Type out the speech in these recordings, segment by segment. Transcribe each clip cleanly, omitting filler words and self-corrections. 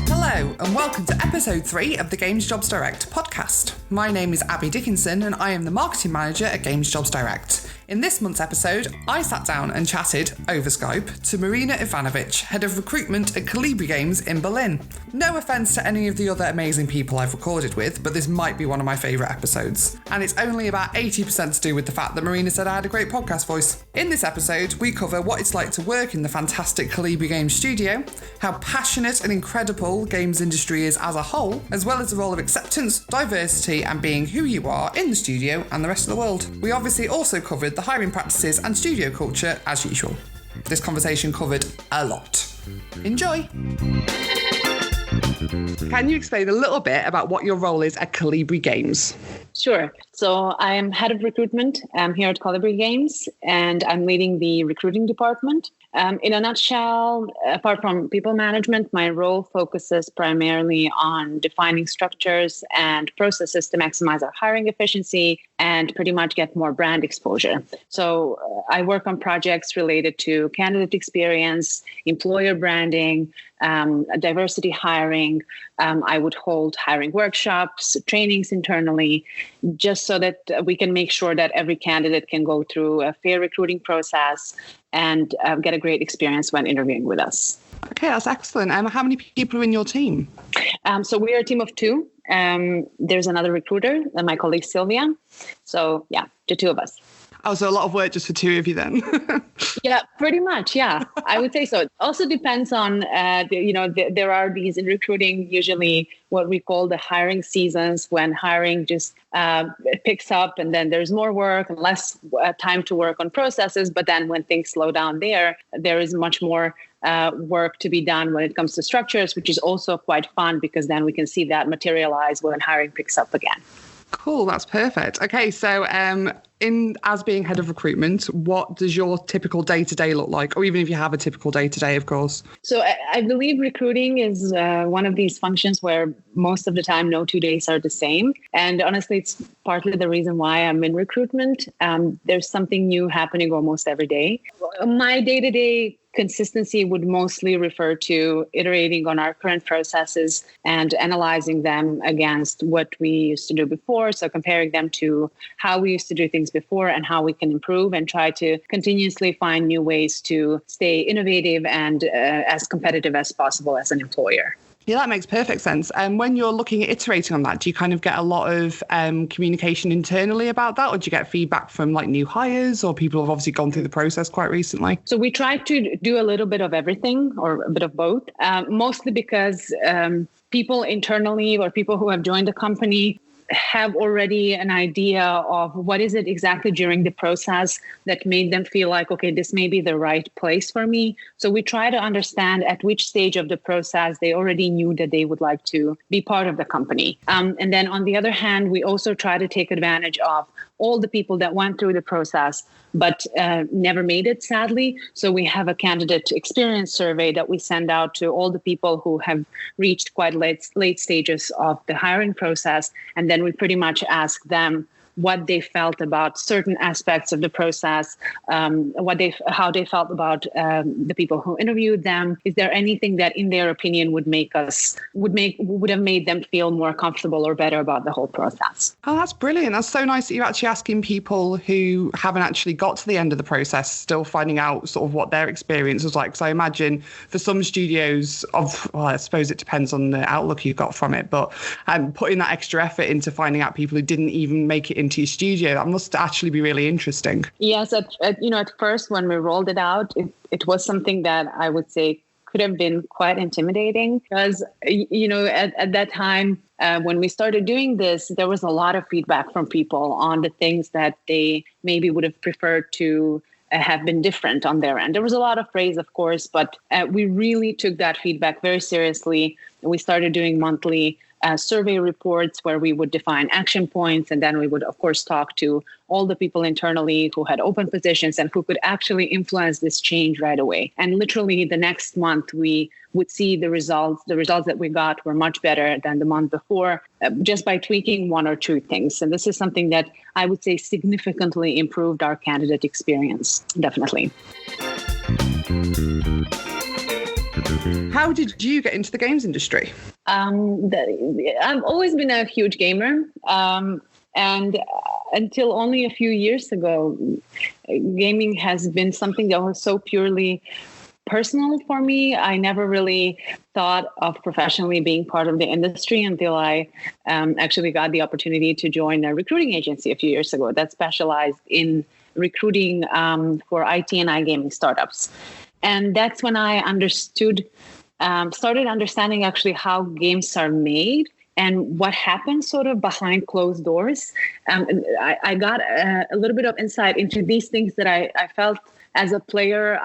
Hello, and welcome to episode 3 of the Games Jobs Direct podcast. My name is Abbie Dickinson, and I am the marketing manager at Games Jobs Direct. In this month's episode, I sat down and chatted, over Skype, to Marina Ivanović, head of recruitment at Kolibri Games in Berlin. No offence to any of the other amazing people I've recorded with, but this might be one of my favourite episodes. And it's only about 80% to do with the fact that Marina said I had a great podcast voice. In this episode, we cover what it's like to work in the fantastic Kolibri Games studio, how passionate and incredible games industry is as a whole, as well as the role of acceptance, diversity, and being who you are in the studio and the rest of the world. We obviously also covered the hiring practices and studio culture as usual. This conversation covered a lot. Enjoy! Can you explain a little bit about what your role is at Kolibri Games? Sure. So I am head of recruitment here at Colibri Games, and I'm leading the recruiting department. In a nutshell, apart from people management, my role focuses primarily on defining structures and processes to maximize our hiring efficiency and pretty much get more brand exposure. So I work on projects related to candidate experience, employer branding, diversity hiring. I would hold hiring workshops, trainings internally, just so that we can make sure that every candidate can go through a fair recruiting process and get a great experience when interviewing with us. Okay, that's excellent. How many people are in your team? So we are a team of 2. There's another recruiter, my colleague Sylvia. So yeah, the 2 of us. Oh, so a lot of work just for 2 of you then? Yeah, pretty much. Yeah, I would say so. It also depends on, there are these in recruiting, usually what we call the hiring seasons, when hiring just picks up and then there's more work and less time to work on processes. But then when things slow down there is much more work to be done when it comes to structures, which is also quite fun because then we can see that materialize when hiring picks up again. Cool, that's perfect. Okay, so as being head of recruitment, what does your typical day-to-day look like? Or even if you have a typical day-to-day, of course. So I believe recruiting is one of these functions where most of the time no 2 days are the same. And honestly, it's partly the reason why I'm in recruitment. There's something new happening almost every day. My day-to-day consistency would mostly refer to iterating on our current processes and analyzing them against what we used to do before. So comparing them to how we used to do things before and how we can improve and try to continuously find new ways to stay innovative and as competitive as possible as an employer. Yeah, that makes perfect sense. And when you're looking at iterating on that, do you kind of get a lot of communication internally about that? Or do you get feedback from like new hires or people who have obviously gone through the process quite recently? So we try to do a little bit of everything or a bit of both, mostly because people internally or people who have joined the company have already an idea of what is it exactly during the process that made them feel like, okay, this may be the right place for me. So we try to understand at which stage of the process they already knew that they would like to be part of the company. And then on the other hand, we also try to take advantage of all the people that went through the process but never made it, sadly. So we have a candidate experience survey that we send out to all the people who have reached quite late stages of the hiring process. And then we pretty much ask them what they felt about certain aspects of the process, how they felt about the people who interviewed them. Is there anything that, in their opinion, would have made them feel more comfortable or better about the whole process? Oh, that's brilliant. That's so nice that you're actually asking people who haven't actually got to the end of the process, still finding out sort of what their experience was like. Because I imagine for some studios, I suppose it depends on the outlook you got from it, but putting that extra effort into finding out people who didn't even make it into your studio, that must actually be really interesting. Yes, at first when we rolled it out, it was something that I would say could have been quite intimidating because, at that time, when we started doing this, there was a lot of feedback from people on the things that they maybe would have preferred to have been different on their end. There was a lot of praise, of course, but we really took that feedback very seriously. We started doing monthly survey reports where we would define action points. And then we would, of course, talk to all the people internally who had open positions and who could actually influence this change right away. And literally the next month, we would see the results. The results that we got were much better than the month before, just by tweaking one or two things. And this is something that I would say significantly improved our candidate experience, definitely. How did you get into the games industry? I've always been a huge gamer. And until only a few years ago, gaming has been something that was so purely personal for me. I never really thought of professionally being part of the industry until I actually got the opportunity to join a recruiting agency a few years ago that specialized in recruiting for IT and iGaming startups. And that's when I started understanding actually how games are made and what happens sort of behind closed doors. I got a little bit of insight into these things that I felt as a player,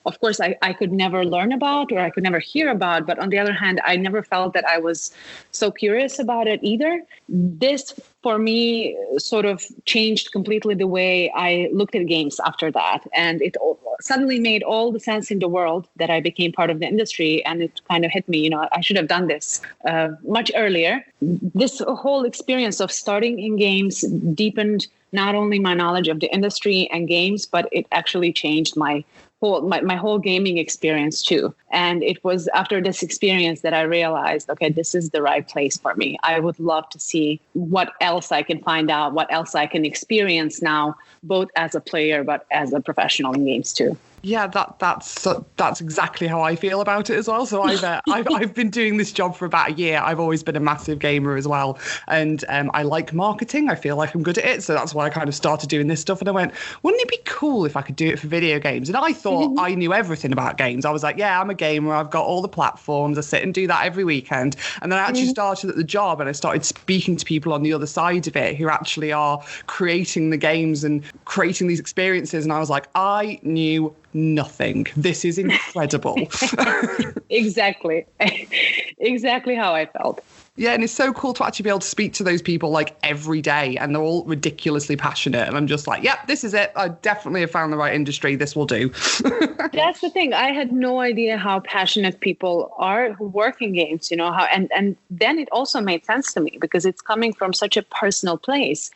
of course, I could never learn about or I could never hear about. But on the other hand, I never felt that I was so curious about it either. This, for me, sort of changed completely the way I looked at games after that. And it suddenly made all the sense in the world that I became part of the industry. And it kind of hit me, I should have done this much earlier. This whole experience of starting in games deepened not only my knowledge of the industry and games, but it actually changed my whole gaming experience too. And it was after this experience that I realized, okay, this is the right place for me. I would love to see what else I can find out, what else I can experience now, both as a player, but as a professional in games too. Yeah, that's exactly how I feel about it as well. So I've been doing this job for about a year. I've always been a massive gamer as well, and I like marketing. I feel like I'm good at it, so that's why I kind of started doing this stuff. And I went, wouldn't it be cool if I could do it for video games? And I thought I knew everything about games. I was like, yeah, I'm a gamer. I've got all the platforms. I sit and do that every weekend. And then I actually started at the job, and I started speaking to people on the other side of it who actually are creating the games and creating these experiences. And I was like, I knew nothing. This is incredible. Exactly how I felt. Yeah, and it's so cool to actually be able to speak to those people like every day, and they're all ridiculously passionate. And I'm just like, yep, this is it. I definitely have found the right industry. This will do. That's the thing. I had no idea how passionate people are who work in games, and then it also made sense to me because it's coming from such a personal place.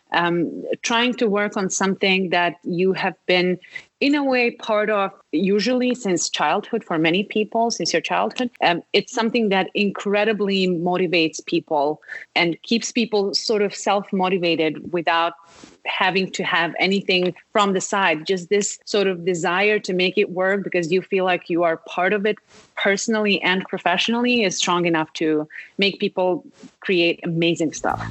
Trying to work on something that you have been in a way part of usually since childhood for many people, since your childhood. It's something that incredibly motivates people and keeps people sort of self-motivated without having to have anything from the side, just this sort of desire to make it work because you feel like you are part of it personally and professionally is strong enough to make people create amazing stuff.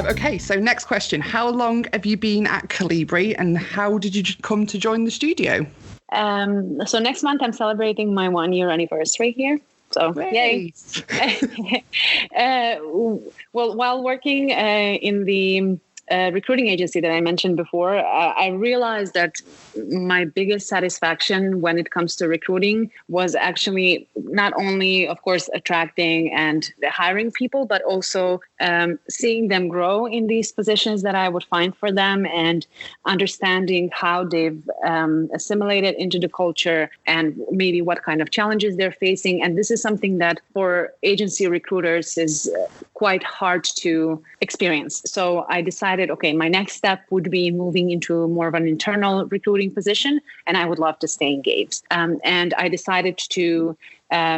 Okay, so next question. How long have you been at Colibri and how did you come to join the studio? So next month I'm celebrating my 1-year anniversary here. So yay. Well, while working in the recruiting agency that I mentioned before, I realized that my biggest satisfaction when it comes to recruiting was actually not only, of course, attracting and hiring people, but also seeing them grow in these positions that I would find for them and understanding how they've assimilated into the culture and maybe what kind of challenges they're facing. And this is something that for agency recruiters is quite hard to experience. So I decided, okay, my next step would be moving into more of an internal recruiting position, and I would love to stay in games. And I decided to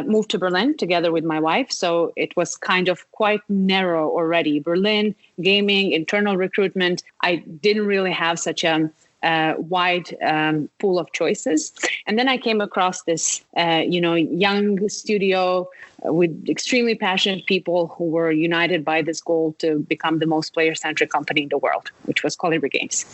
move to Berlin together with my wife. So it was kind of quite narrow already. Berlin, gaming, internal recruitment. I didn't really have such a wide pool of choices. And then I came across this, young studio with extremely passionate people who were united by this goal to become the most player-centric company in the world, which was Kolibri Games.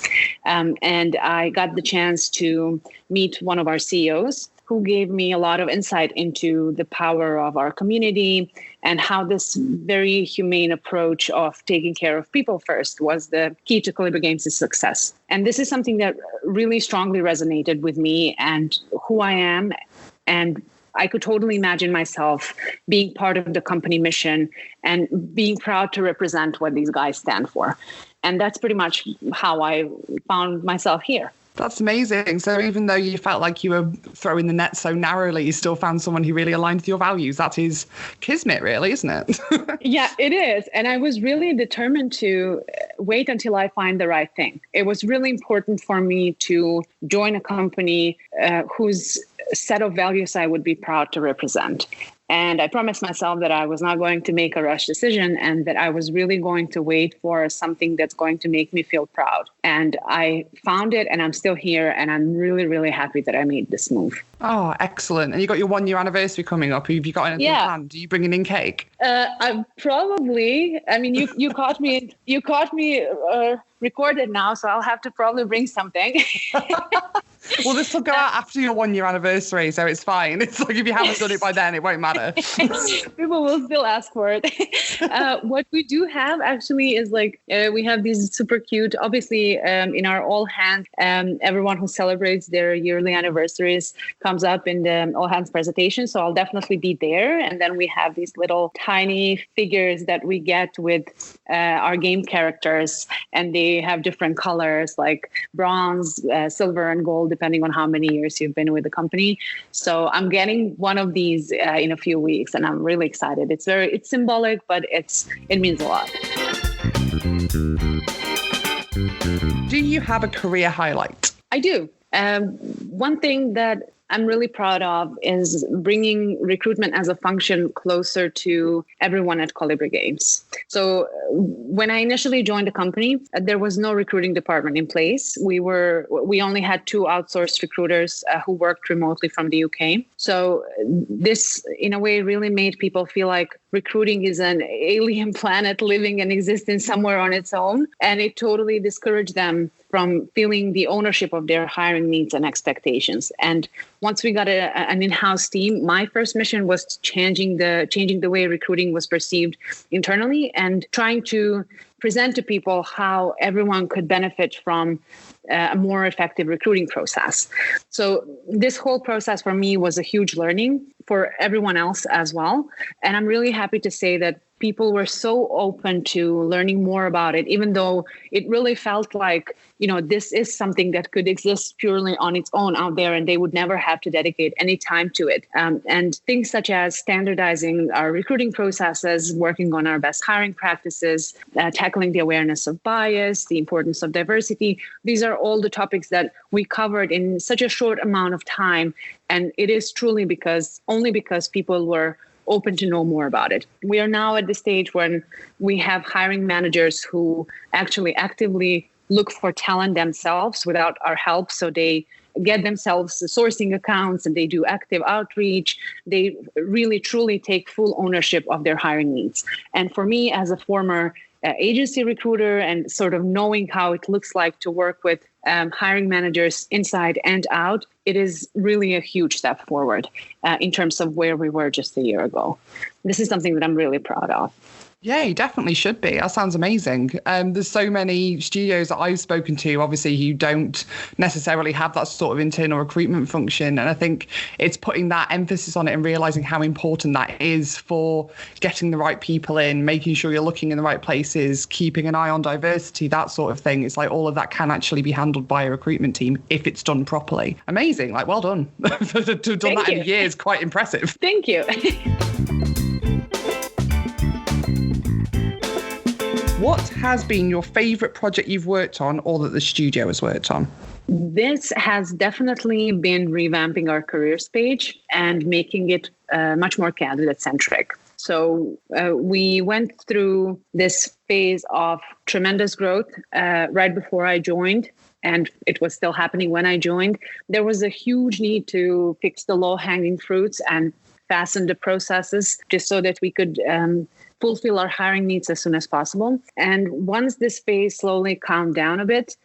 And I got the chance to meet one of our CEOs who gave me a lot of insight into the power of our community and how this very humane approach of taking care of people first was the key to Kolibri Games' success. And this is something that really strongly resonated with me and who I am. And I could totally imagine myself being part of the company mission and being proud to represent what these guys stand for. And that's pretty much how I found myself here. That's amazing. So even though you felt like you were throwing the net so narrowly, you still found someone who really aligned with your values. That is kismet, really, isn't it? Yeah, it is. And I was really determined to wait until I find the right thing. It was really important for me to join a company whose set of values I would be proud to represent. And I promised myself that I was not going to make a rush decision and that I was really going to wait for something that's going to make me feel proud. And I found it, and I'm still here, and I'm really, really happy that I made this move. Oh, excellent. And you got your 1 year anniversary coming up. Have you got anything planned? Are you bringing in cake? I probably, I mean, you caught me recorded now, so I'll have to probably bring something. Well, this will go out after your 1 year anniversary, so it's fine. It's like if you haven't done it by then, it won't matter. People will still ask for it. What we do have actually is we have these super cute, obviously in our all hands, everyone who celebrates their yearly anniversaries comes up in the all hands presentation. So I'll definitely be there. And then we have these little tiny figures that we get with our game characters, and they have different colors like bronze, silver, and gold, depending on how many years you've been with the company. So I'm getting one of these in a few weeks, and I'm really excited. It's symbolic, but it means a lot. Do you have a career highlight? I do. One thing that I'm really proud of is bringing recruitment as a function closer to everyone at Kolibri Games. So when I initially joined the company, there was no recruiting department in place. We only had 2 outsourced recruiters who worked remotely from the UK. So this, in a way, really made people feel like recruiting is an alien planet living and existing somewhere on its own. And it totally discouraged them from feeling the ownership of their hiring needs and expectations. And once we got an in-house team, my first mission was changing the way recruiting was perceived internally and trying to present to people how everyone could benefit from a more effective recruiting process. So this whole process for me was a huge learning for everyone else as well. And I'm really happy to say that people were so open to learning more about it, even though it really felt like, this is something that could exist purely on its own out there, and they would never have to dedicate any time to it. And things such as standardizing our recruiting processes, working on our best hiring practices, tackling the awareness of bias, the importance of diversity. These are all the topics that we covered in such a short amount of time. And it is truly only because people were open to know more about it. We are now at the stage when we have hiring managers who actually actively look for talent themselves without our help. So they get themselves sourcing accounts and they do active outreach. They really, truly take full ownership of their hiring needs. And for me, as a former agency recruiter and sort of knowing how it looks like to work with hiring managers inside and out, it is really a huge step forward in terms of where we were just a year ago. This is something that I'm really proud of. Yeah, you definitely should be. That sounds amazing. There's so many studios that I've spoken to, obviously, who don't necessarily have that sort of internal recruitment function. And I think it's putting that emphasis on it and realizing how important that is for getting the right people in, making sure you're looking in the right places, keeping an eye on diversity, that sort of thing. It's like all of that can actually be handled by a recruitment team if it's done properly. Amazing. Like, well done. To have done that in a year is quite impressive. Thank you. What has been your favourite project you've worked on or that the studio has worked on? This has definitely been revamping our careers page and making it much more candidate-centric. So we went through this phase of tremendous growth right before I joined, and it was still happening when I joined. There was a huge need to fix the low-hanging fruits and fasten the processes just so that we could fulfill our hiring needs as soon as possible. And once this phase slowly calmed down a bit,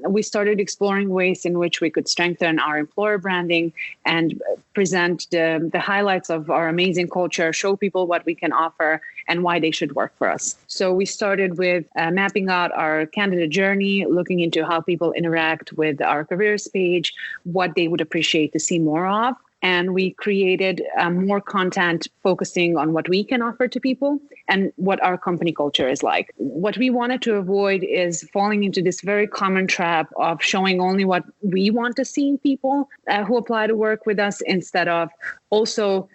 we started exploring ways in which we could strengthen our employer branding and present the highlights of our amazing culture, show people what we can offer and why they should work for us. So we started with mapping out our candidate journey, looking into how people interact with our careers page, what they would appreciate to see more of. and we created more content focusing on what we can offer to people and what our company culture is like. What we wanted to avoid is falling into this very common trap of showing only what we want to see in people who apply to work with us, instead of also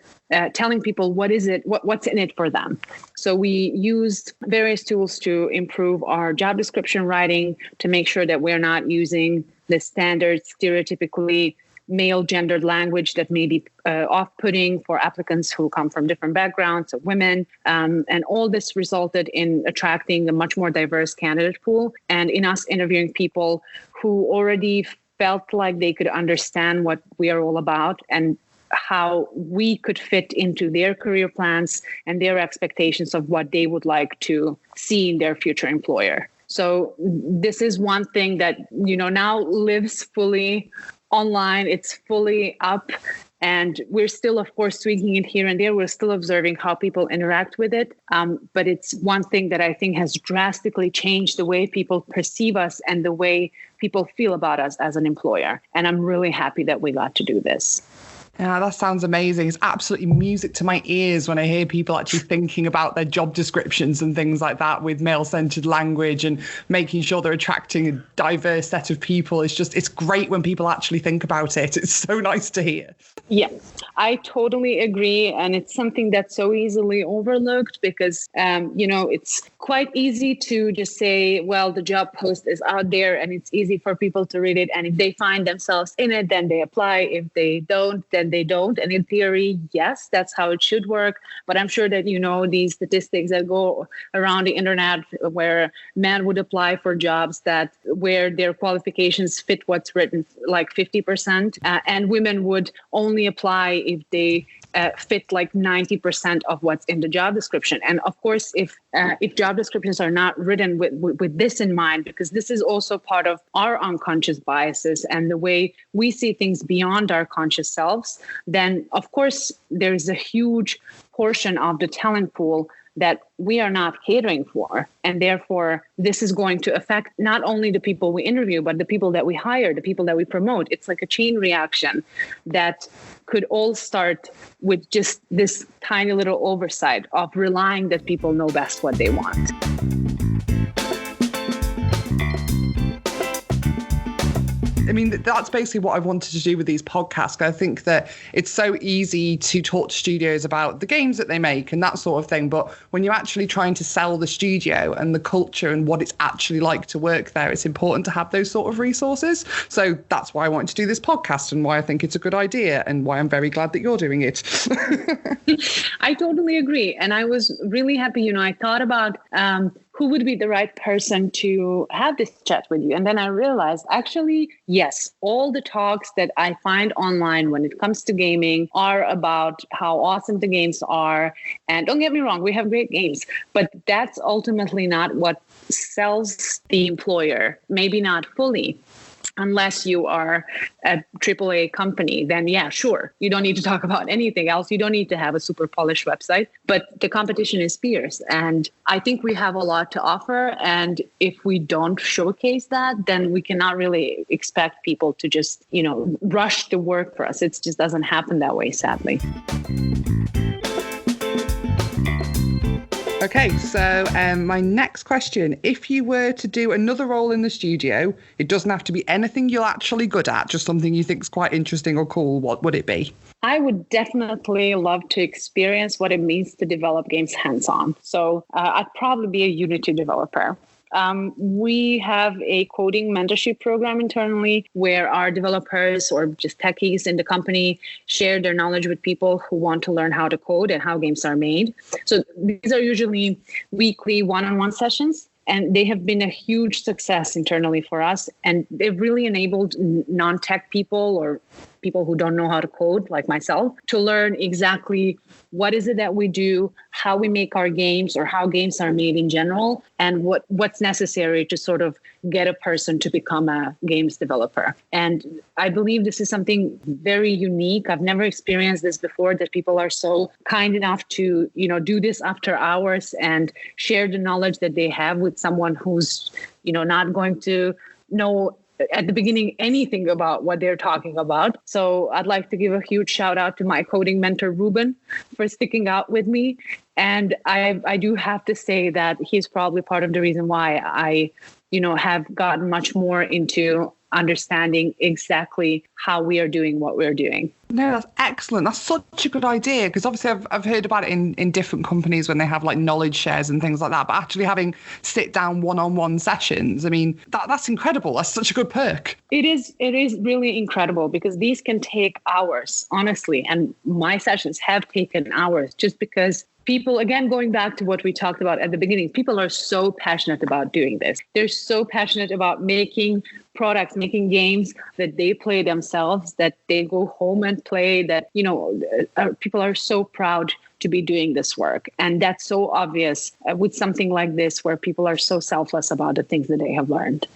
telling people what's in it for them. So we used various tools to improve our job description writing, to make sure that we're not using the standard stereotypically male gendered language that may be off-putting for applicants who come from different backgrounds, so women. And all this resulted in attracting a much more diverse candidate pool, and in us interviewing people who already felt like they could understand what we are all about and how we could fit into their career plans and their expectations of what they would like to see in their future employer. So this is one thing that, now lives fully online. It's fully up, and we're still, of course, tweaking it here and there. We're still observing how people interact with it. But it's one thing that I think has drastically changed the way people perceive us and the way people feel about us as an employer. And I'm really happy that we got to do this. Yeah, that sounds amazing. It's absolutely music to my ears when I hear people actually thinking about their job descriptions and things like that with male-centered language and making sure they're attracting a diverse set of people. It's great when people actually think about it. It's so nice to hear. Yeah, I totally agree. And it's something that's so easily overlooked because, it's quite easy to just say, well, the job post is out there and it's easy for people to read it. And if they find themselves in it, then they apply. If they don't, then they don't. And in theory, yes, that's how it should work. But I'm sure that these statistics that go around the internet where men would apply for jobs where their qualifications fit what's written, like 50%, and women would only apply if they fit like 90% of what's in the job description. And of course, if job descriptions are not written with this in mind, because this is also part of our unconscious biases and the way we see things beyond our conscious selves, then of course there's a huge portion of the talent pool that we are not catering for. And therefore, this is going to affect not only the people we interview, but the people that we hire, the people that we promote. It's like a chain reaction that could all start with just this tiny little oversight of relying that people know best what they want. I mean, that's basically what I wanted to do with these podcasts. I think that it's so easy to talk to studios about the games that they make and that sort of thing. But when you're actually trying to sell the studio and the culture and what it's actually like to work there, it's important to have those sort of resources. So that's why I wanted to do this podcast and why I think it's a good idea and why I'm very glad that you're doing it. I totally agree. And I was really happy. I thought about who would be the right person to have this chat with you. And then I realized, actually, yes, all the talks that I find online when it comes to gaming are about how awesome the games are. And don't get me wrong, we have great games, but that's ultimately not what sells the employer, maybe not fully. Unless you are a AAA company, then yeah, sure. You don't need to talk about anything else. You don't need to have a super polished website, but the competition is fierce. And I think we have a lot to offer. And if we don't showcase that, then we cannot really expect people to just, rush the work for us. It just doesn't happen that way, sadly. Okay, so my next question, if you were to do another role in the studio, it doesn't have to be anything you're actually good at, just something you think is quite interesting or cool, what would it be? I would definitely love to experience what it means to develop games hands-on. So I'd probably be a Unity developer. We have a coding mentorship program internally where our developers or just techies in the company share their knowledge with people who want to learn how to code and how games are made. So these are usually weekly one-on-one sessions. And they have been a huge success internally for us. And they've really enabled non-tech people or people who don't know how to code, like myself, to learn exactly what is it that we do, how we make our games or how games are made in general, and what's necessary to sort of get a person to become a games developer. And I believe this is something very unique. I've never experienced this before, that people are so kind enough to, do this after hours and share the knowledge that they have with someone who's, not going to know at the beginning anything about what they're talking about. So I'd like to give a huge shout out to my coding mentor, Ruben, for sticking out with me. And I do have to say that he's probably part of the reason why I, have gotten much more into understanding exactly how we are doing what we're doing. No, that's excellent. That's such a good idea, because obviously I've heard about it in different companies when they have like knowledge shares and things like that. But actually having sit down one-on-one sessions, I mean, that's incredible. That's such a good perk. It is really incredible, because these can take hours, honestly. And my sessions have taken hours just because people, again, going back to what we talked about at the beginning, people are so passionate about doing this. They're so passionate about making products, making games that they play themselves, that they go home and play, that, people are so proud to be doing this work. And that's so obvious with something like this, where people are so selfless about the things that they have learned.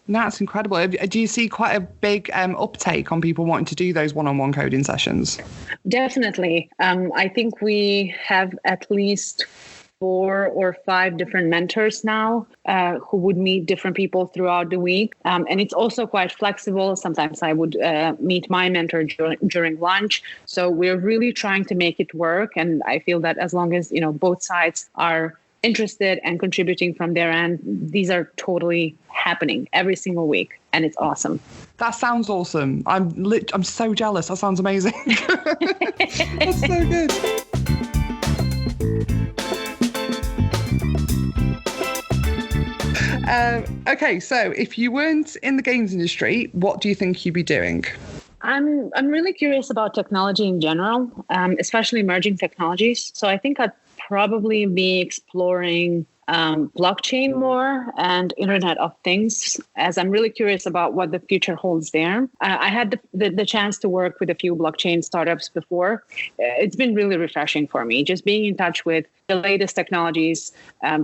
That's incredible. Do you see quite a big uptake on people wanting to do those one-on-one coding sessions? Definitely. I think we have at least 4 or 5 different mentors now who would meet different people throughout the week. And it's also quite flexible. Sometimes I would meet my mentor during lunch. So we're really trying to make it work. And I feel that as long as, both sides are interested and contributing from their end, these are totally happening every single week, and it's awesome. That sounds awesome. I'm so jealous. That sounds amazing. That's so good. Okay, so if you weren't in the games industry, what do you think you'd be doing? I'm really curious about technology in general, especially emerging technologies. So I think I'd probably be exploring blockchain more and Internet of Things, as I'm really curious about what the future holds there. I had the chance to work with a few blockchain startups before. It's been really refreshing for me, just being in touch with the latest technologies,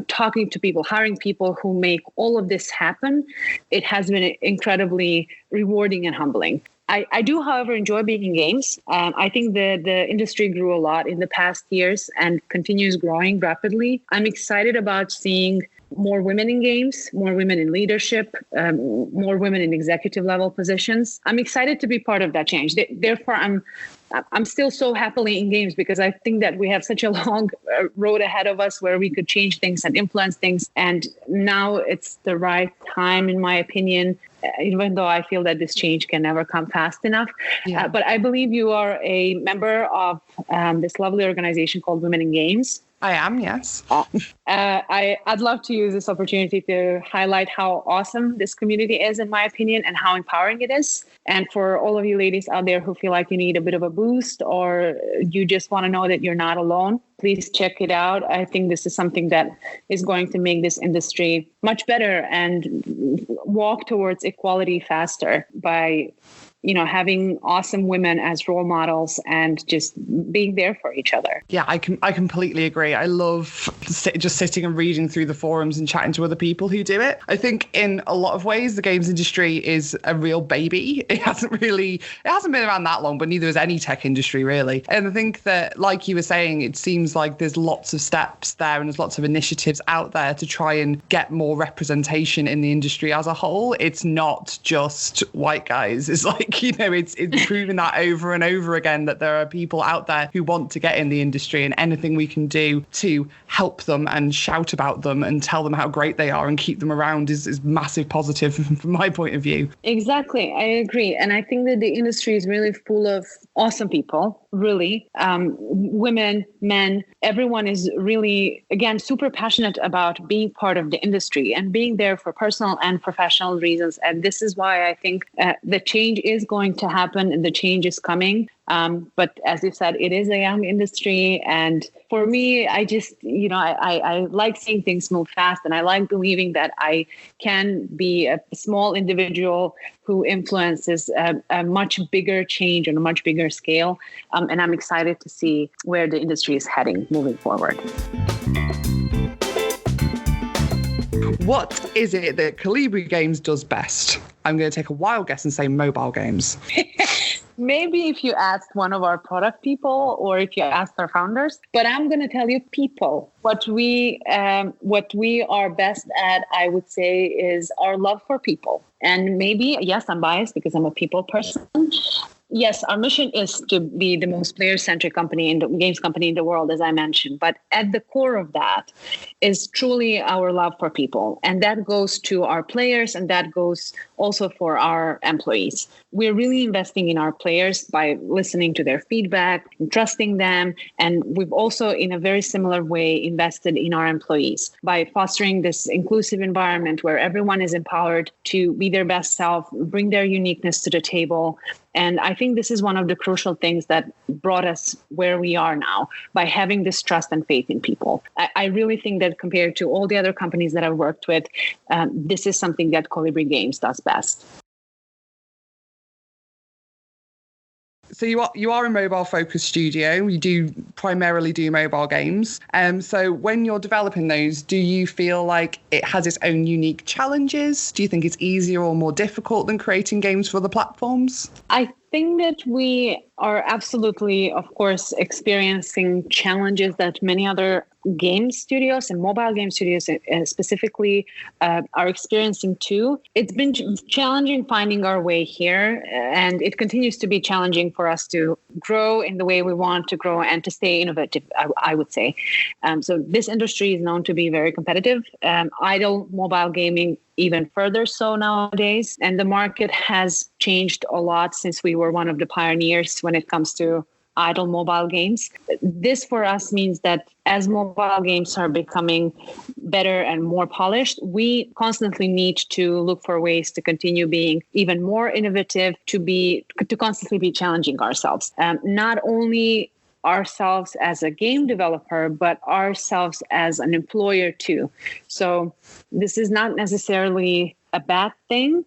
talking to people, hiring people who make all of this happen. It has been incredibly rewarding and humbling. I do, however, enjoy being in games. I think the industry grew a lot in the past years and continues growing rapidly. I'm excited about seeing more women in games, more women in leadership, more women in executive level positions. I'm excited to be part of that change. Therefore, I'm still so happily in games, because I think that we have such a long road ahead of us where we could change things and influence things. And now it's the right time, in my opinion, even though I feel that this change can never come fast enough. Yeah. But I believe you are a member of this lovely organization called Women in Games. I am, yes. I'd love to use this opportunity to highlight how awesome this community is, in my opinion, and how empowering it is. And for all of you ladies out there who feel like you need a bit of a boost, or you just want to know that you're not alone, please check it out. I think this is something that is going to make this industry much better and walk towards equality faster by having awesome women as role models and just being there for each other. Yeah, I completely agree. I love just sitting and reading through the forums and chatting to other people who do it. I think in a lot of ways, the games industry is a real baby. It hasn't been around that long, but neither is any tech industry really. And I think that, like you were saying, it seems like there's lots of steps there and there's lots of initiatives out there to try and get more representation in the industry as a whole. It's not just white guys. It's like, it's proven that over and over again, that there are people out there who want to get in the industry, and anything we can do to help them and shout about them and tell them how great they are and keep them around is massive positive from my point of view. Exactly. I agree. And I think that the industry is really full of awesome people, really. Women, men, everyone is really, again, super passionate about being part of the industry and being there for personal and professional reasons. And this is why I think the change is going to happen and the change is coming. But as you said, it is a young industry. And for me, I just, I like seeing things move fast, and I like believing that I can be a small individual who influences a much bigger change on a much bigger scale. And I'm excited to see where the industry is heading moving forward. What is it that Kolibri Games does best? I'm going to take a wild guess and say mobile games. Maybe if you asked one of our product people or if you asked our founders, but I'm going to tell you people. What we are best at, I would say, is our love for people. And maybe, yes, I'm biased because I'm a people person. Yes, our mission is to be the most player-centric games company in the world, as I mentioned. But at the core of that is truly our love for people. And that goes to our players, and that goes also for our employees. We're really investing in our players by listening to their feedback and trusting them. And we've also, in a very similar way, invested in our employees by fostering this inclusive environment where everyone is empowered to be their best self, bring their uniqueness to the table. And I think this is one of the crucial things that brought us where we are now, by having this trust and faith in people. I really think that compared to all the other companies that I've worked with, this is something that Kolibri Games does best. So you are a mobile-focused studio. You do primarily do mobile games. So when you're developing those, do you feel like it has its own unique challenges? Do you think it's easier or more difficult than creating games for other platforms? I think that we are absolutely, of course, experiencing challenges that many other game studios and mobile game studios specifically are experiencing too. It's been challenging finding our way here, and it continues to be challenging for us to grow in the way we want to grow and to stay innovative, I would say. So this industry is known to be very competitive. Idle mobile gaming even further so nowadays. And the market has changed a lot since we were one of the pioneers when it comes to idle mobile games. This for us means that as mobile games are becoming better and more polished, we constantly need to look for ways to continue being even more innovative, to constantly be challenging ourselves. Not only ourselves as a game developer, but ourselves as an employer too. So this is not necessarily a bad thing,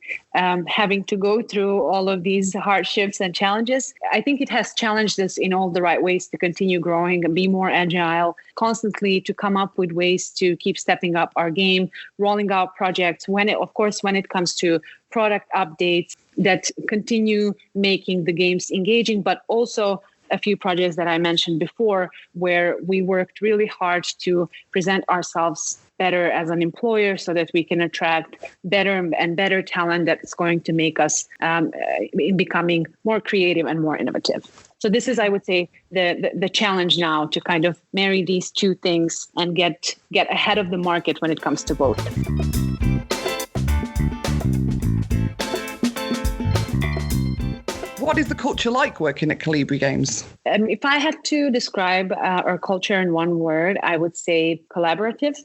having to go through all of these hardships and challenges. I think it has challenged us in all the right ways to continue growing and be more agile, constantly to come up with ways to keep stepping up our game, rolling out projects when it comes to product updates that continue making the games engaging, but also a few projects that I mentioned before where we worked really hard to present ourselves better as an employer so that we can attract better and better talent that's going to make us becoming more creative and more innovative. So this is, I would say, the challenge now, to kind of marry these two things and get ahead of the market when it comes to both. What is the culture like working at Calibri Games? If I had to describe our culture in one word, I would say collaborative.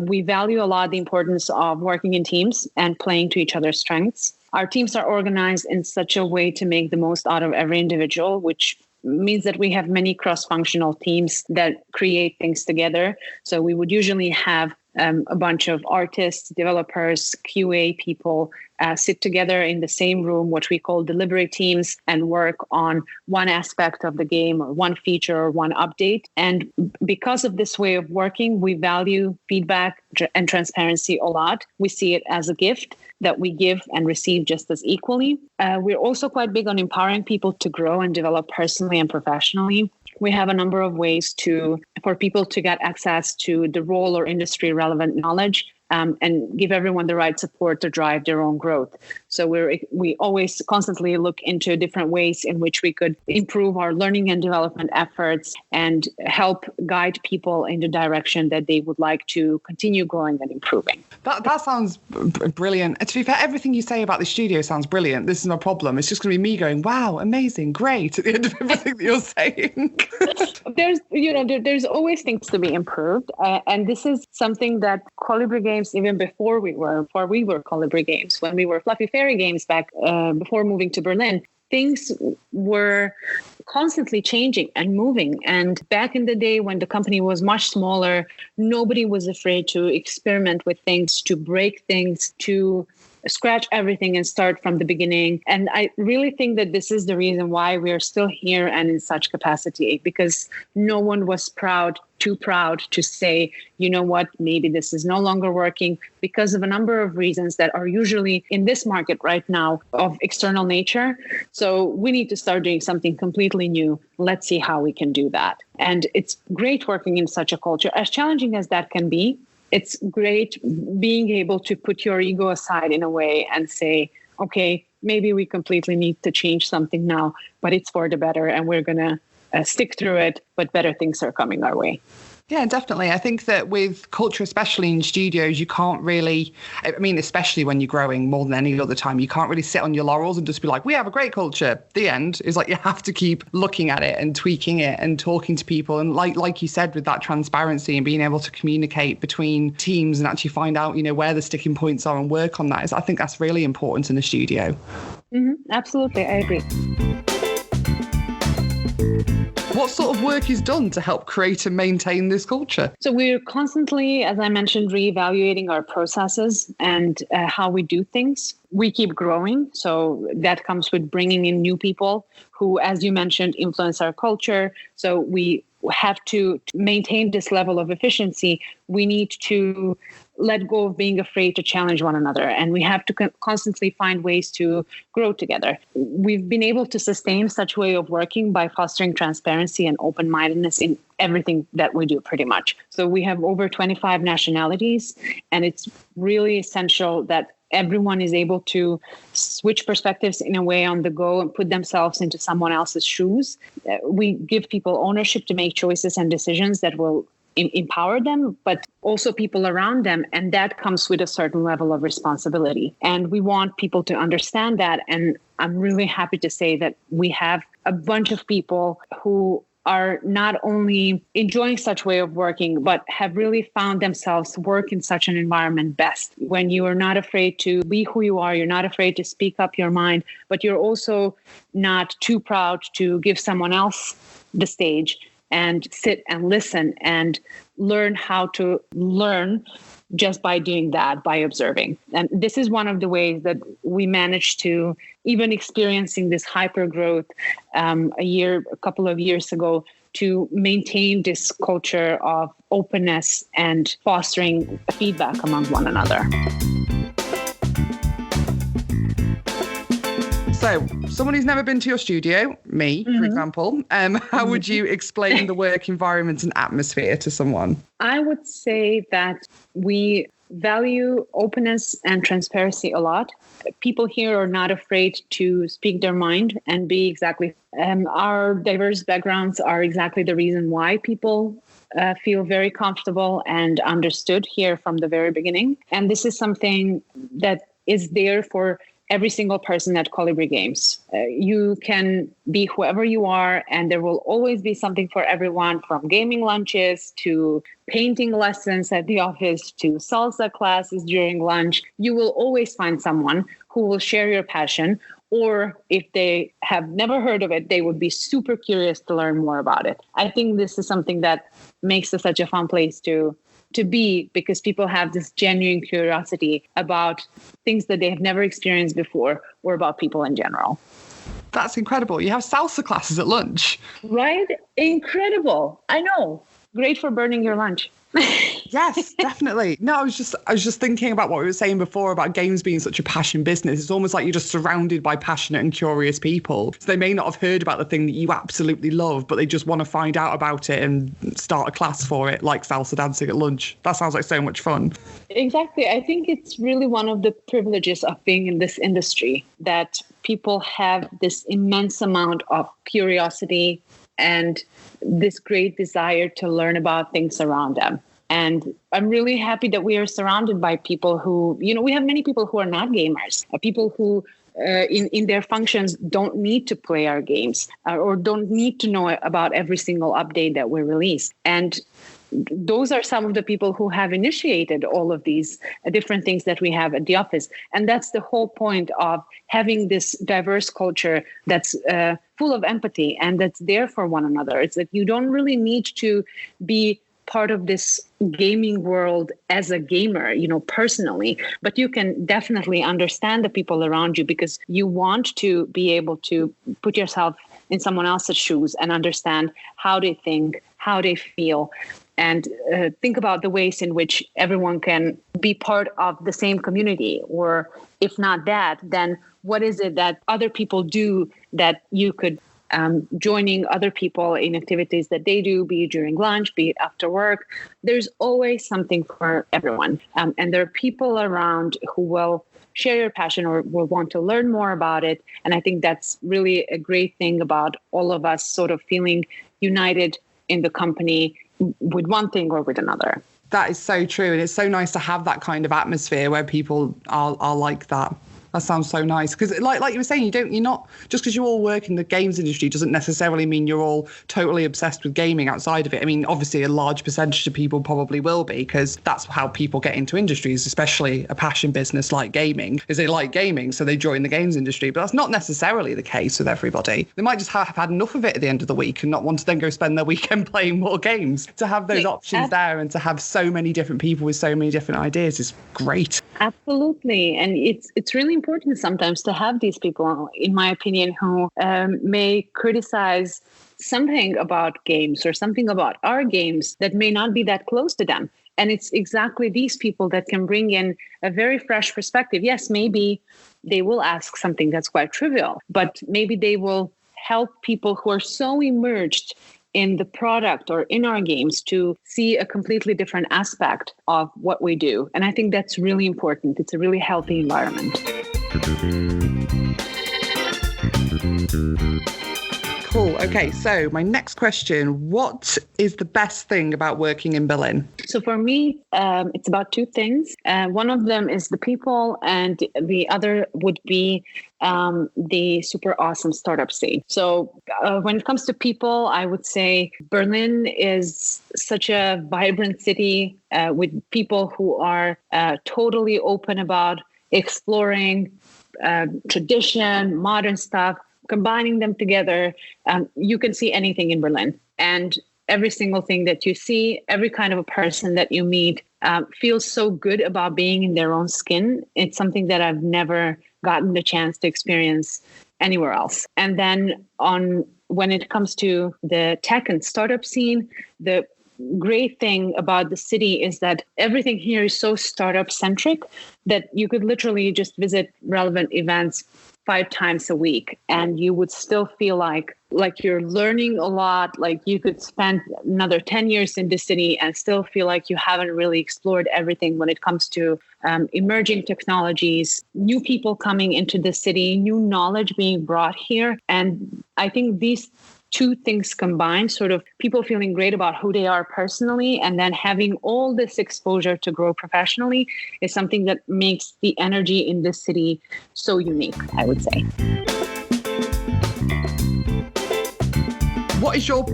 We value a lot the importance of working in teams and playing to each other's strengths. Our teams are organized in such a way to make the most out of every individual, which means that we have many cross-functional teams that create things together. So we would usually have a bunch of artists, developers, QA people sit together in the same room, what we call delivery teams, and work on one aspect of the game or one feature or one update. And because of this way of working, we value feedback and transparency a lot. We see it as a gift that we give and receive just as equally. We're also quite big on empowering people to grow and develop personally and professionally. We have a number of ways for people to get access to the role or industry relevant knowledge and give everyone the right support to drive their own growth. So we always constantly look into different ways in which we could improve our learning and development efforts and help guide people in the direction that they would like to continue growing and improving. That sounds brilliant. To be fair, everything you say about the studio sounds brilliant. This is no problem. It's just going to be me going, wow, amazing, great, at the end of everything that you're saying. There's always things to be improved. And this is something that Kolibri Games, even before we were Kolibri Games, when we were Fluffy Fairy Games back before moving to Berlin, things were constantly changing and moving. And back in the day when the company was much smaller, nobody was afraid to experiment with things, to break things, to scratch everything and start from the beginning. And I really think that this is the reason why we're still here and in such capacity, because no one was too proud to say, you know what, maybe this is no longer working because of a number of reasons that are usually in this market right now of external nature. So we need to start doing something completely new. Let's see how we can do that. And it's great working in such a culture, as challenging as that can be. It's great being able to put your ego aside in a way and say, okay, maybe we completely need to change something now, but it's for the better and we're going to stick through it, but better things are coming our way. Yeah, definitely. I think that with culture, especially in studios, you can't really, I mean, especially when you're growing more than any other time, you can't really sit on your laurels and just be like, we have a great culture. The end is like, you have to keep looking at it and tweaking it and talking to people. And like you said, with that transparency and being able to communicate between teams and actually find out, you know, where the sticking points are and work on that, I think that's really important in a studio. Mm-hmm. Absolutely. I agree. What sort of work is done to help create and maintain this culture? So we're constantly, as I mentioned, reevaluating our processes and how we do things. We keep growing. So that comes with bringing in new people who, as you mentioned, influence our culture. So we have to maintain this level of efficiency. We need to let go of being afraid to challenge one another. And we have to constantly find ways to grow together. We've been able to sustain such way of working by fostering transparency and open-mindedness in everything that we do pretty much. So we have over 25 nationalities, and it's really essential that everyone is able to switch perspectives in a way on the go and put themselves into someone else's shoes. We give people ownership to make choices and decisions that will empower them, but also people around them. And that comes with a certain level of responsibility. And we want people to understand that. And I'm really happy to say that we have a bunch of people who are not only enjoying such way of working, but have really found themselves work in such an environment best. When you are not afraid to be who you are, you're not afraid to speak up your mind, but you're also not too proud to give someone else the stage and sit and listen and learn how to learn just by doing that, by observing. And this is one of the ways that we managed to, even experiencing this hyper growth a couple of years ago, to maintain this culture of openness and fostering feedback among one another. So, someone who's never been to your studio, me, for example, how would you explain the work environment and atmosphere to someone? I would say that we value openness and transparency a lot. People here are not afraid to speak their mind and be exactly. Our diverse backgrounds are exactly the reason why people feel very comfortable and understood here from the very beginning. And this is something that is there for every single person at Kolibri Games. You can be whoever you are, and there will always be something for everyone, from gaming lunches to painting lessons at the office to salsa classes during lunch. You will always find someone who will share your passion, or if they have never heard of it, they would be super curious to learn more about it. I think this is something that makes it such a fun place to be, because people have this genuine curiosity about things that they have never experienced before, or about people in general. That's incredible. You have salsa classes at lunch. Right? Incredible. I know. Great for burning your lunch. Yes, definitely. No, I was just thinking about what we were saying before about games being such a passion business. It's almost like you're just surrounded by passionate and curious people. So they may not have heard about the thing that you absolutely love, but they just want to find out about it and start a class for it, like salsa dancing at lunch. That sounds like so much fun. Exactly. I think it's really one of the privileges of being in this industry, that people have this immense amount of curiosity and this great desire to learn about things around them. And I'm really happy that we are surrounded by people who, we have many people who are not gamers, people who in their functions don't need to play our games or don't need to know about every single update that we release. And those are some of the people who have initiated all of these different things that we have at the office. And that's the whole point of having this diverse culture that's full of empathy and that's there for one another. It's that you don't really need to be part of this gaming world as a gamer, personally, but you can definitely understand the people around you because you want to be able to put yourself in someone else's shoes and understand how they think, how they feel, and think about the ways in which everyone can be part of the same community. Or if not that, then what is it that other people do that you could joining other people in activities that they do, be it during lunch, be it after work. There's always something for everyone. And there are people around who will share your passion or will want to learn more about it. And I think that's really a great thing about all of us sort of feeling united in the company with one thing or with another. That is so true. And it's so nice to have that kind of atmosphere where people are like that. That sounds so nice because, like you were saying, you're not just because you all work in the games industry doesn't necessarily mean you're all totally obsessed with gaming outside of it. I mean, obviously, a large percentage of people probably will be because that's how people get into industries, especially a passion business like gaming. Is they like gaming, so they join the games industry. But that's not necessarily the case with everybody. They might just have had enough of it at the end of the week and not want to then go spend their weekend playing more games. To have those options there and to have so many different people with so many different ideas is great. Absolutely, and it's really important sometimes to have these people, in my opinion, who may criticize something about games or something about our games that may not be that close to them. And it's exactly these people that can bring in a very fresh perspective. Yes, maybe they will ask something that's quite trivial, but maybe they will help people who are so immersed in the product or in our games to see a completely different aspect of what we do. And I think that's really important. It's a really healthy environment. Cool. Okay, so my next question, what is the best thing about working in Berlin? So for me, it's about two things. One of them is the people, and the other would be the super awesome startup scene. So when it comes to people, I would say Berlin is such a vibrant city with people who are totally open about exploring tradition, modern stuff, combining them together. You can see anything in Berlin. And every single thing that you see, every kind of a person that you meet feels so good about being in their own skin. It's something that I've never gotten the chance to experience anywhere else. And then when it comes to the tech and startup scene, the great thing about the city is that everything here is so startup centric that you could literally just visit relevant events 5 times a week and you would still feel like you're learning a lot. Like you could spend another 10 years in the city and still feel like you haven't really explored everything when it comes to emerging technologies, new people coming into the city, new knowledge being brought here. And I think these two things combined, sort of people feeling great about who they are personally and then having all this exposure to grow professionally, is something that makes the energy in this city so unique, I would say. What is your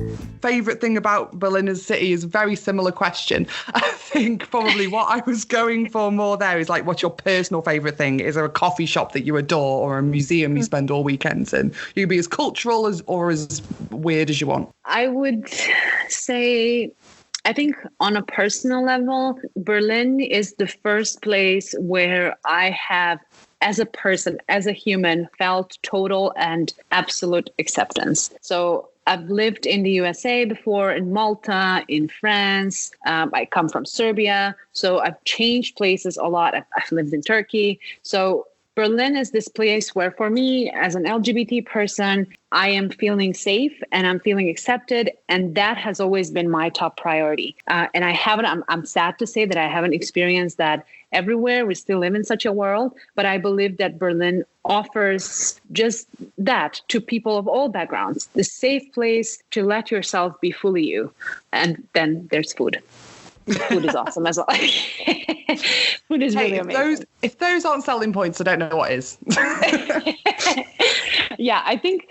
favorite thing about Berlin as a city? Is a very similar question. I think probably what I was going for more there is like, what's your personal favorite thing? Is there a coffee shop that you adore or a museum you spend all weekends in? You can be as cultural or as weird as you want. I would say, I think on a personal level, Berlin is the first place where I have, as a person, as a human, felt total and absolute acceptance. So I've lived in the USA before, in Malta, in France. I come from Serbia. So I've changed places a lot. I've lived in Turkey. So Berlin is this place where, for me, as an LGBT person, I am feeling safe and I'm feeling accepted. And that has always been my top priority. And I'm sad to say that I haven't experienced that everywhere. We still live in such a world. But I believe that Berlin offers just that to people of all backgrounds, the safe place to let yourself be fully you. And then there's food. Food is awesome as well. Food is really amazing. If those aren't selling points, I don't know what is. Yeah, I think,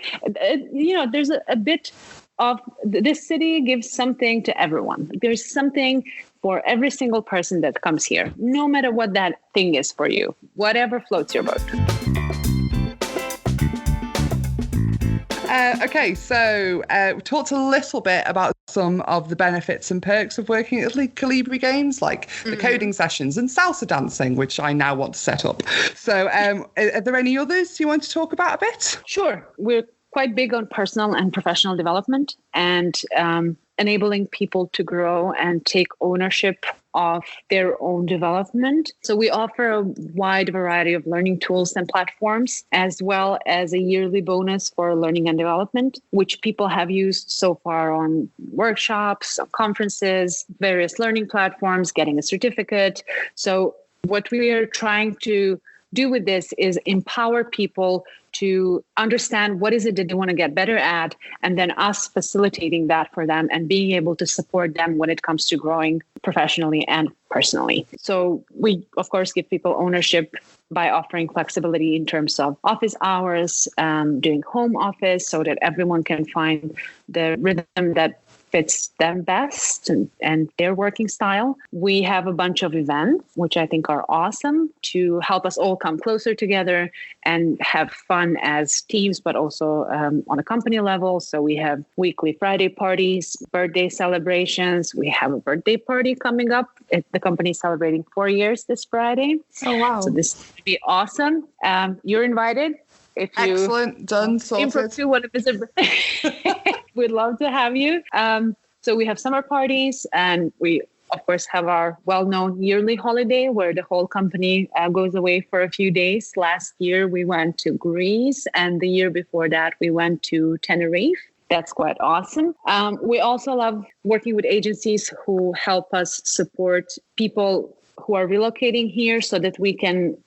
there's a bit of this city gives something to everyone. There's something for every single person that comes here, no matter what that thing is for you, whatever floats your boat. Okay, so we talked a little bit about some of the benefits and perks of working at Kolibri Games, like the coding sessions and salsa dancing, which I now want to set up. So are there any others you want to talk about a bit? Sure. We're quite big on personal and professional development and enabling people to grow and take ownership of their own development. So we offer a wide variety of learning tools and platforms, as well as a yearly bonus for learning and development, which people have used so far on workshops, conferences, various learning platforms, getting a certificate. So what we are trying to do with this is empower people to understand what is it that they want to get better at, and then us facilitating that for them and being able to support them when it comes to growing professionally and personally. So we, of course, give people ownership by offering flexibility in terms of office hours, doing home office so that everyone can find the rhythm that fits them best and their working style. We have a bunch of events, which I think are awesome, to help us all come closer together and have fun as teams, but also on a company level. So we have weekly Friday parties, birthday celebrations. We have a birthday party coming up. The company is celebrating 4 years this Friday. Oh, wow. So this will be awesome. You're invited. If you Excellent, done, sorted. To want to visit, we'd love to have you. So we have summer parties, and we, of course, have our well-known yearly holiday where the whole company goes away for a few days. Last year, we went to Greece, and the year before that, we went to Tenerife. That's quite awesome. We also love working with agencies who help us support people who are relocating here so that we can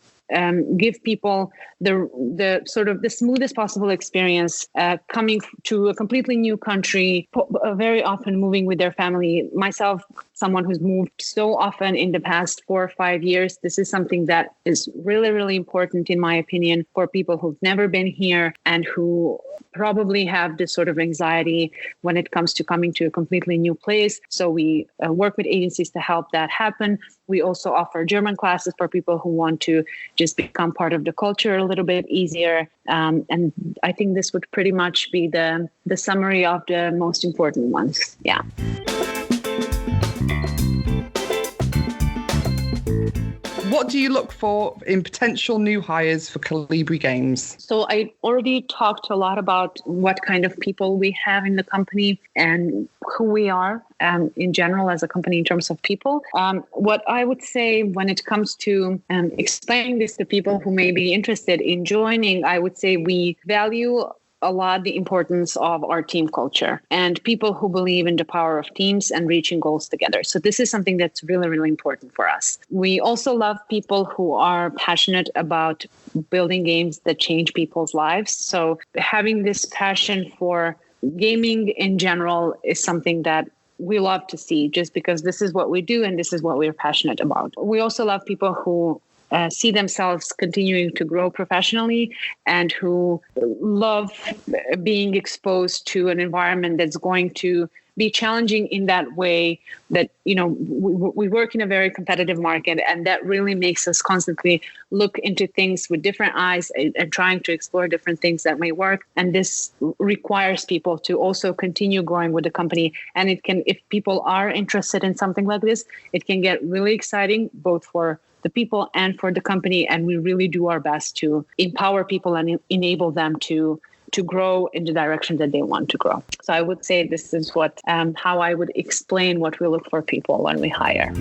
give people the sort of the smoothest possible experience coming to a completely new country, very often moving with their family. Myself, someone who's moved so often in the past 4 or 5 years, this is something that is really, really important, in my opinion, for people who've never been here and who probably have this sort of anxiety when it comes to coming to a completely new place. So we work with agencies to help that happen. We also offer German classes for people who want to just become part of the culture a little bit easier. And I think this would pretty much be the summary of the most important ones. Yeah. What do you look for in potential new hires for Kolibri Games? So I already talked a lot about what kind of people we have in the company and who we are in general as a company in terms of people. What I would say when it comes to explaining this to people who may be interested in joining, I would say we value a lot the importance of our team culture and people who believe in the power of teams and reaching goals together. So this is something that's really, really important for us. We also love people who are passionate about building games that change people's lives. So having this passion for gaming in general is something that we love to see, just because this is what we do and this is what we're passionate about. We also love people who see themselves continuing to grow professionally and who love being exposed to an environment that's going to be challenging in that way that, you know, we work in a very competitive market, and that really makes us constantly look into things with different eyes and trying to explore different things that may work. And this requires people to also continue growing with the company. And it can, if people are interested in something like this, it can get really exciting both for the people and for the company. And we really do our best to empower people and enable them to grow in the direction that they want to grow. So I would say this is what how I would explain what we look for people when we hire.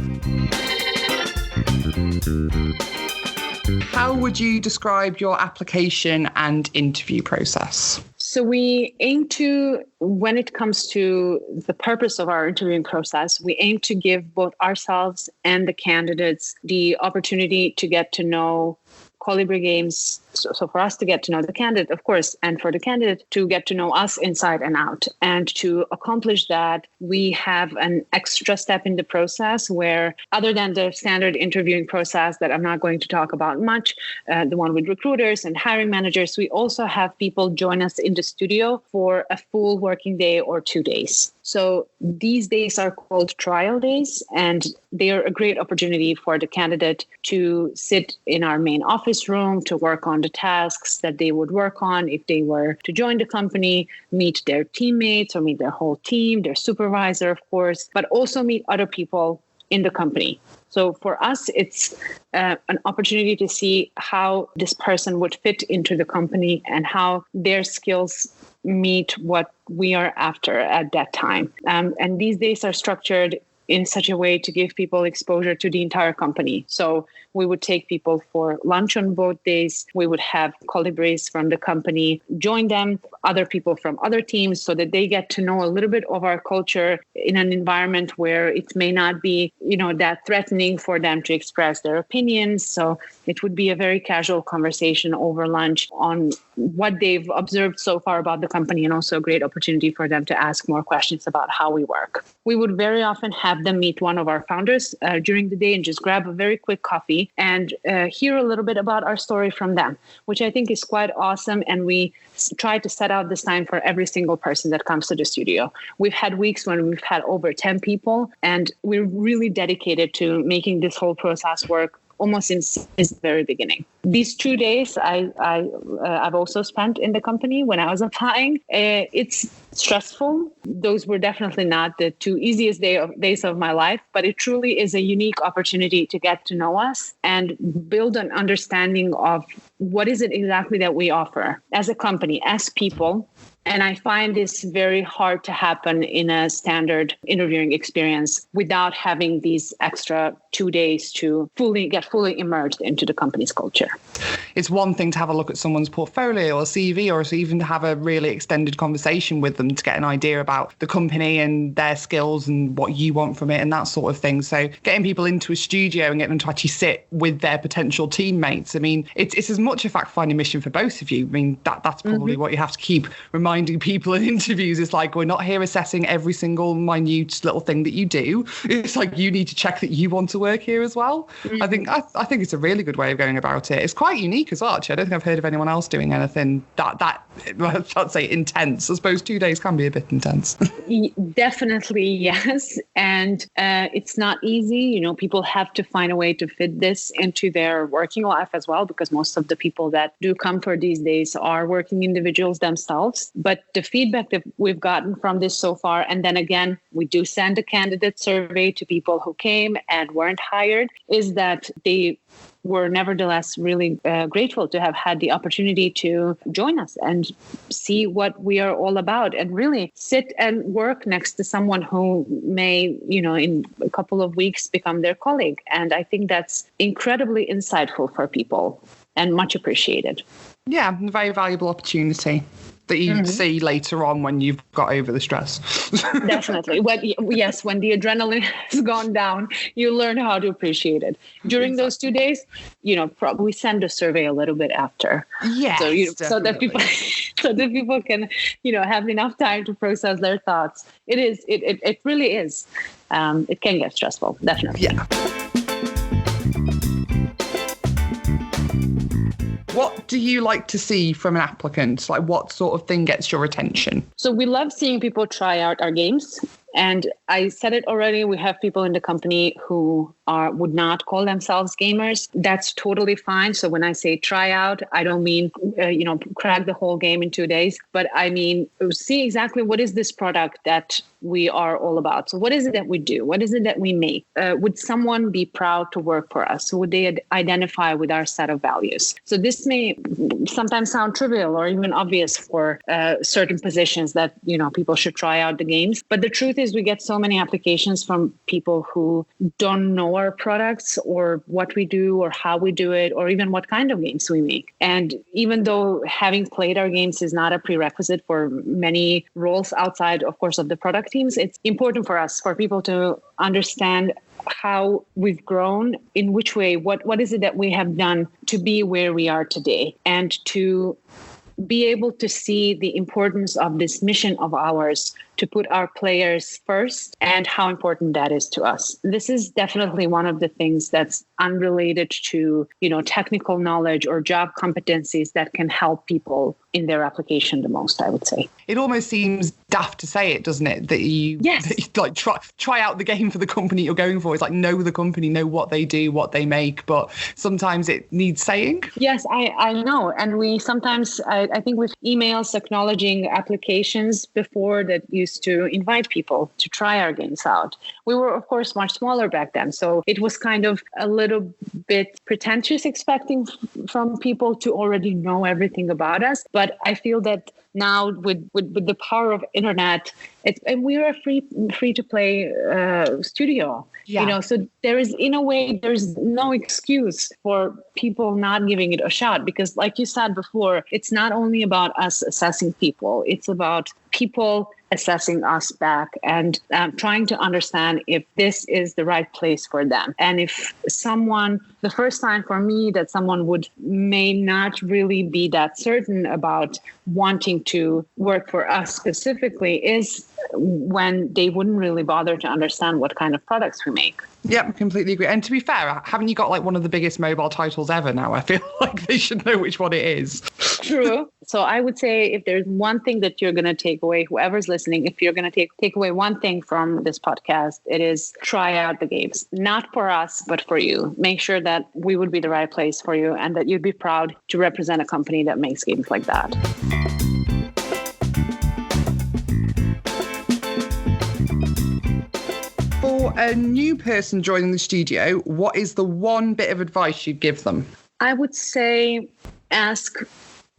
How would you describe your application and interview process? So we aim to, when it comes to the purpose of our interviewing process, we aim to give both ourselves and the candidates the opportunity to get to know Kolibri Games. So for us to get to know the candidate, of course, and for the candidate to get to know us inside and out. And to accomplish that, we have an extra step in the process where, other than the standard interviewing process that I'm not going to talk about much, the one with recruiters and hiring managers, we also have people join us in the studio for a full working day or 2 days. So these days are called trial days, and they are a great opportunity for the candidate to sit in our main office room to work on the tasks that they would work on if they were to join the company, meet their teammates or meet their whole team, their supervisor, of course, but also meet other people in the company. So for us, it's an opportunity to see how this person would fit into the company and how their skills meet what we are after at that time. And these days are structured in such a way to give people exposure to the entire company. So we would take people for lunch on both days. We would have Colibris from the company join them, other people from other teams, so that they get to know a little bit of our culture in an environment where it may not be, that threatening for them to express their opinions. So it would be a very casual conversation over lunch on what they've observed so far about the company, and also a great opportunity for them to ask more questions about how we work. We would very often have them meet one of our founders during the day and just grab a very quick coffee and hear a little bit about our story from them, which I think is quite awesome. And we try to set out this time for every single person that comes to the studio. We've had weeks when we've had over 10 people, and we're really dedicated to making this whole process work almost since the very beginning. These 2 days I've also spent in the company when I was applying. It's stressful. Those were definitely not the two easiest days of my life, but it truly is a unique opportunity to get to know us and build an understanding of what is it exactly that we offer as a company, as people. And I find this very hard to happen in a standard interviewing experience without having these extra 2 days to get fully immersed into the company's culture. It's one thing to have a look at someone's portfolio or CV, or to even have a really extended conversation with them to get an idea about the company and their skills and what you want from it and that sort of thing. So getting people into a studio and getting them to actually sit with their potential teammates, I mean, it's as much a fact-finding mission for both of you. I mean, that's probably what you have to keep reminding people in interviews. It's like, we're not here assessing every single minute little thing that you do. It's like, you need to check that you want to work here as well. I think it's a really good way of going about it. It's quite unique as well, actually. I don't think I've heard of anyone else doing anything that I'd say intense. I suppose 2 days can be a bit intense. Definitely, yes. And it's not easy. People have to find a way to fit this into their working life as well, because most of the people that do come for these days are working individuals themselves. But the feedback that we've gotten from this so far, and then again, we do send a candidate survey to people who came and weren't hired, is that they were nevertheless really grateful to have had the opportunity to join us and see what we are all about, and really sit and work next to someone who may, in a couple of weeks become their colleague. And I think that's incredibly insightful for people and much appreciated. Yeah, very valuable opportunity that you see later on when you've got over the stress. Definitely. When the adrenaline has gone down, you learn how to appreciate it. During those 2 days, we send a survey a little bit after. Yes, so that people can, have enough time to process their thoughts. It really is. It can get stressful, definitely. Yeah. What do you like to see from an applicant? Like, what sort of thing gets your attention? So we love seeing people try out our games. And I said it already, we have people in the company who would not call themselves gamers. That's totally fine. So when I say try out, I don't mean, crack the whole game in 2 days, but I mean, see exactly what is this product that we are all about. So what is it that we do? What is it that we make? Would someone be proud to work for us? Would they identify with our set of values? So this may sometimes sound trivial or even obvious for certain positions that, people should try out the games. But the truth is we get so many applications from people who don't know our products or what we do or how we do it or even what kind of games we make. And even though having played our games is not a prerequisite for many roles outside, of course, of the product teams, it's important for us, for people to understand how we've grown, in which way, what is it that we have done to be where we are today, and to be able to see the importance of this mission of ours to put our players first and how important that is to us. This is definitely one of the things that's unrelated to, technical knowledge or job competencies that can help people in their application the most, I would say. It almost seems daft to say it, doesn't it? That you like try out the game for the company you're going for. It's like know the company, know what they do, what they make, but sometimes it needs saying. Yes, I know. And we sometimes, I think with emails acknowledging applications before that used to invite people to try our games out. We were, of course, much smaller back then. So it was kind of a little bit pretentious expecting from people to already know everything about us. But I feel that now with the power of internet, and we're a free to play studio. Yeah. So there's no excuse for people not giving it a shot, because like you said before, it's not only about us assessing people, it's about people assessing us back and trying to understand if this is the right place for them. And if the first time for me that someone may not really be that certain about wanting to work for us specifically is when they wouldn't really bother to understand what kind of products we make. Yeah, completely agree. And to be fair, haven't you got like one of the biggest mobile titles ever now? I feel like they should know which one it is. True. So I would say if there's one thing that you're going to take away, whoever's listening, if you're going to take away one thing from this podcast, it is try out the games. Not for us, but for you. Make sure that we would be the right place for you and that you'd be proud to represent a company that makes games like that. For a new person joining the studio, what is the one bit of advice you'd give them? I would say ask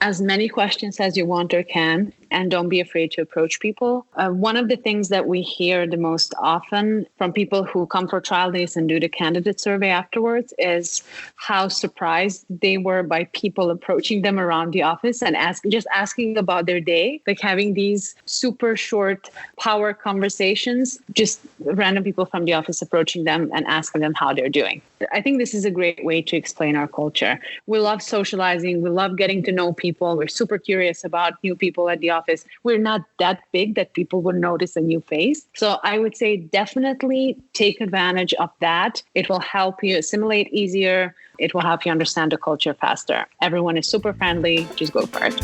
as many questions as you want or can, and don't be afraid to approach people. One of the things that we hear the most often from people who come for trial days and do the candidate survey afterwards is how surprised they were by people approaching them around the office and asking about their day, like having these super short power conversations, just random people from the office approaching them and asking them how they're doing. I think this is a great way to explain our culture. We love socializing. We love getting to know people. We're super curious about new people at the office. We're not that big that people would notice a new face. So I would say definitely take advantage of that. It will help you assimilate easier. It will help you understand the culture faster. Everyone is super friendly. Just go for it.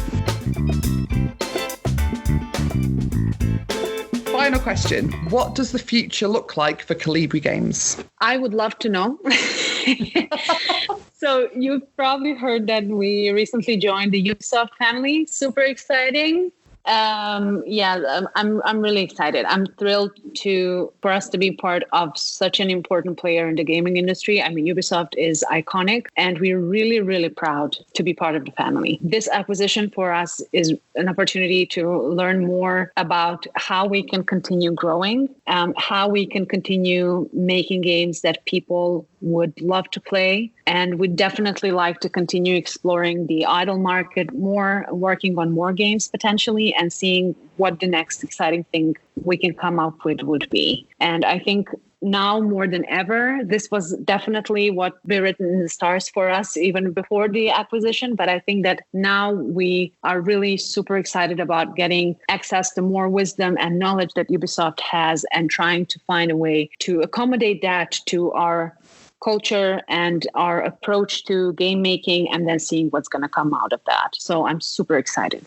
Final question. What does the future look like for Kolibri Games? I would love to know. So you've probably heard that we recently joined the Ubisoft family. Super exciting. I'm really excited. I'm thrilled for us to be part of such an important player in the gaming industry. I mean, Ubisoft is iconic, and we're really, really proud to be part of the family. This acquisition for us is an opportunity to learn more about how we can continue growing, how we can continue making games that people would love to play. And we'd definitely like to continue exploring the idle market more, working on more games potentially, and seeing what the next exciting thing we can come up with would be. And I think now more than ever, this was definitely what we written in the stars for us even before the acquisition. But I think that now we are really super excited about getting access to more wisdom and knowledge that Ubisoft has and trying to find a way to accommodate that to our culture and our approach to game making, and then seeing what's going to come out of that. So I'm super excited.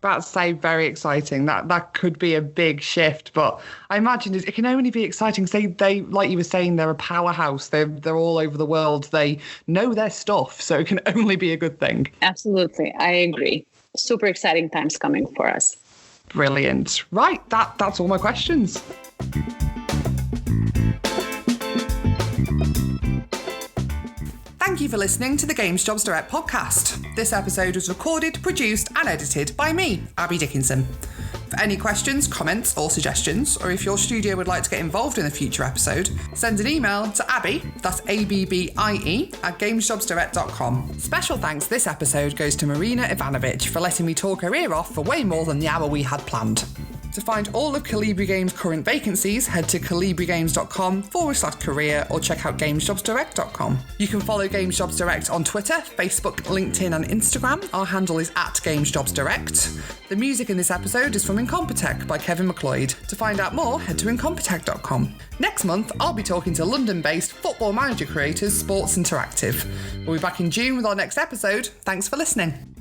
That's very exciting. That could be a big shift, but I imagine it can only be exciting. They like you were saying, they're a powerhouse. They're all over the world. They know their stuff, so it can only be a good thing. Absolutely, I agree. Super exciting times coming for us. Brilliant. Right, that's all my questions. Thank you for listening to the Games Jobs Direct podcast. This episode was recorded, produced and edited by me, Abbie Dickinson. For any questions, comments or suggestions, or if your studio would like to get involved in a future episode, send an email to Abbie, that's Abbie, at gamesjobsdirect.com. Special thanks this episode goes to Marina Ivanović for letting me talk her ear off for way more than the hour we had planned. To find all of Kolibri Games' current vacancies, head to kolibrigames.com/career or check out gamesjobsdirect.com. You can follow Games Jobs Direct on Twitter, Facebook, LinkedIn and Instagram. Our handle is @GamesJobsDirect. The music in this episode is from Incompetech by Kevin MacLeod. To find out more, head to incompetech.com. Next month, I'll be talking to London-based Football Manager creators Sports Interactive. We'll be back in June with our next episode. Thanks for listening.